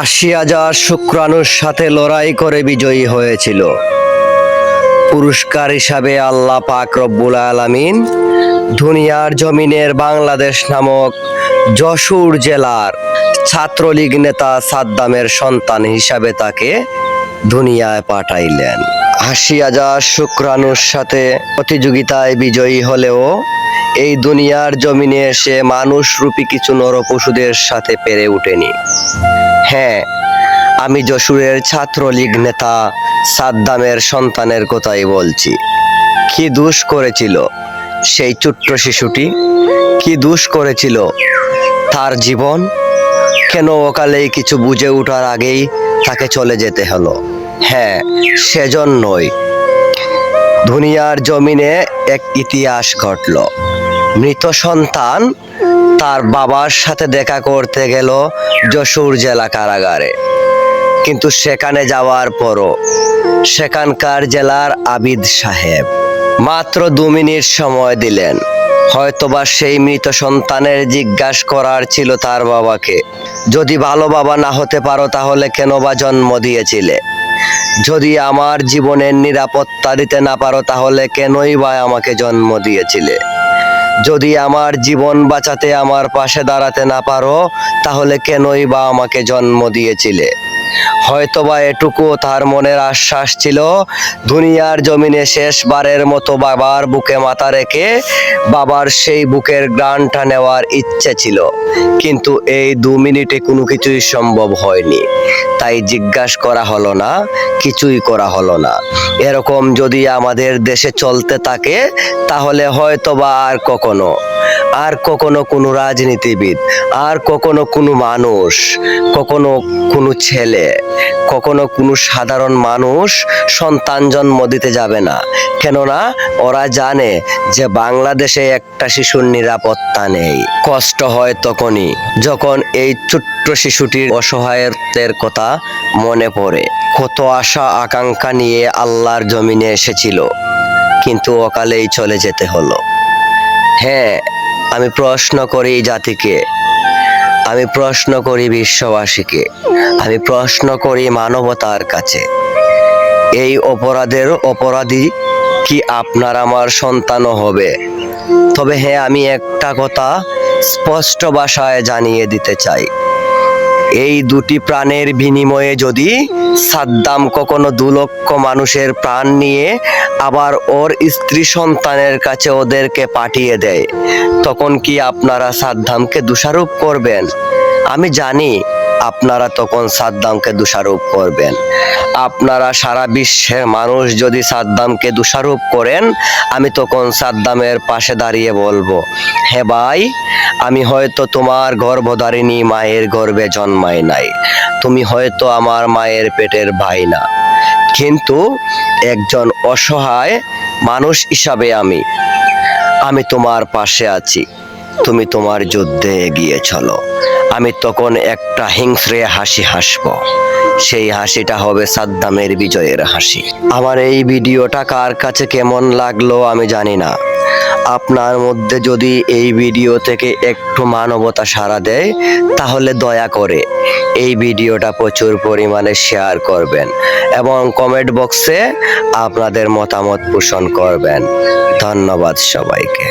80,000 শুক্রাণুর সাথে লড়াই করে বিজয়ী হয়েছিল। পুরস্কার হিসাবে আল্লাহ পাক রব্বুল আলামিন দুনিয়ার জমিনের বাংলাদেশ নামক যশোর জেলার ছাত্রলীগ নেতা সাদ্দামের সন্তান হিসাবে তাকে দুনিয়ায় পাঠাইলেন। 80,000 শুক্রাণুর সাথে প্রতিযোগিতায় বিজয়ী হলেও এই দুনিয়ার জমিনে এসে মানুষরূপী কিছু নরপশুদের সাথে পেরে ওঠেনি। হ্যাঁ, আমি যশোরের ছাত্রলীগ নেতা সাদ্দামের সন্তানের কথাই বলছি। কি দোষ করেছিল সেই ছোট্ট শিশুটি? কি দোষ করেছিল তার জীবন? কেন অকালেই কিছু বুঝে ওঠার আগেই তাকে চলে যেতে হলো? হ্যাঁ, সেজন্যই দুনিয়ার জমিনে এক ইতিহাস ঘটল। মৃত সন্তান তার বাবার সাথে দেখা করতে গেল যশোর জেলা কারাগারে, কিন্তু সেখানে যাওয়ার পরও সেখানকার জেলার আবিদ সাহেব মাত্র 2 মিনিট সময় দিলেন। হয়তোবা সেই মৃত সন্তানের জিজ্ঞাসা করার ছিল তার বাবাকে, যদি ভালো বাবা না হতে পারো তাহলে কেন বা জন্ম দিয়েছিলে? যদি আমার জীবনের নিরাপত্তা দিতে না পারো তাহলে কেনই বা আমাকে জন্ম দিয়েছিলে? যদি আমার জীবন বাঁচাতে আমার পাশে দাঁড়াতে না পারো তাহলে কেনই বা আমাকে জন্ম দিয়েছিলে? হয়তোবা এটুকু তার মনের আশ্বাস ছিল, দুনিয়ার জমিনে শেষবারের মতো বাবার বুকে মাথা রেখে বাবার সেই বুকের ঘ্রাণটা নেওয়ার ইচ্ছে ছিল। কিন্তু এই 2 মিনিটে কোনো কিছুই সম্ভব হয়নি, তাই জিজ্ঞাসা করা হলো না, কিছুই করা হলো না। এরকম যদি আমাদের দেশে চলতে থাকে তাহলে হয়তোবা আর কখনো কোনো রাজনীতিবিদ, আর কখনো কোনো মানুষ, কখনো কোনো ছেলে, কখনো কোনো সাধারণ মানুষ সন্তান জন্ম দিতে যাবে না। কেননা ওরা জানে যে বাংলাদেশে একটা শিশুর নিরাপত্তা নেই। কষ্ট হয় তখনই যখন এই ছোট্ট শিশুটির অসহায়ত্বের কথা মনে পড়ে। কত আশা আকাঙ্ক্ষা নিয়ে আল্লাহর জমিনে এসেছিল, কিন্তু অকালেই চলে যেতে হলো। হ্যাঁ, আমি প্রশ্ন করি জাতিকে, আমি প্রশ্ন করি বিশ্ববাসীকে, আমি প্রশ্ন করি মানবতার কাছে, এই অপরাধের অপরাধী কি আপনার আমার সন্তানও হবে? তবে হ্যাঁ, আমি একটা কথা স্পষ্ট ভাষায় জানিয়ে দিতে চাই, এই 2টি প্রাণের বিনিময়ে যদি সাদ্দাম কখনো 2 লক্ষ মানুষের প্রাণ নিয়ে আবার ওর স্ত্রী সন্তানের কাছে ওদেরকে পাঠিয়ে দেয়, তখন কি আপনারা সাদ্দামকে দোষারোপ করবেন? আমি জানি আপনারা তখন সাদ্দামকে দোষারোপ করবেন। আপনারা সারা বিশ্বের মানুষ যদি সাদ্দামকে দোষারোপ করেন, আমি তখন সাদ্দামের পাশে দাঁড়িয়ে বলবো, হ্যাঁ ভাই, আমি হয়তো তোমার গর্ভধারিণী মায়ের গর্ভে জন্মাই নাই, তুমি হয়তো আমার মায়ের পেটের ভাই না, কিন্তু একজন অসহায় মানুষ হিসাবে আমি তোমার পাশে আছি। তুমি তোমার যুদ্ধে এগিয়ে চলো। আমি তখন একটা হিংস্রে হাসি হাসবো, সেই হাসিটা হবে সাদ্দামের বিজয়ের হাসি। আমার এই ভিডিওটা কার কাছে কেমন লাগলো আমি জানি না। আপনার মধ্যে যদি এই ভিডিও থেকে একটু মানবতা সাড়া দেয় তাহলে দয়া করে এই ভিডিওটা প্রচুর পরিমাণে শেয়ার করবেন এবং কমেন্ট বক্সে আপনাদের মতামত পোষণ করবেন। ধন্যবাদ সবাইকে।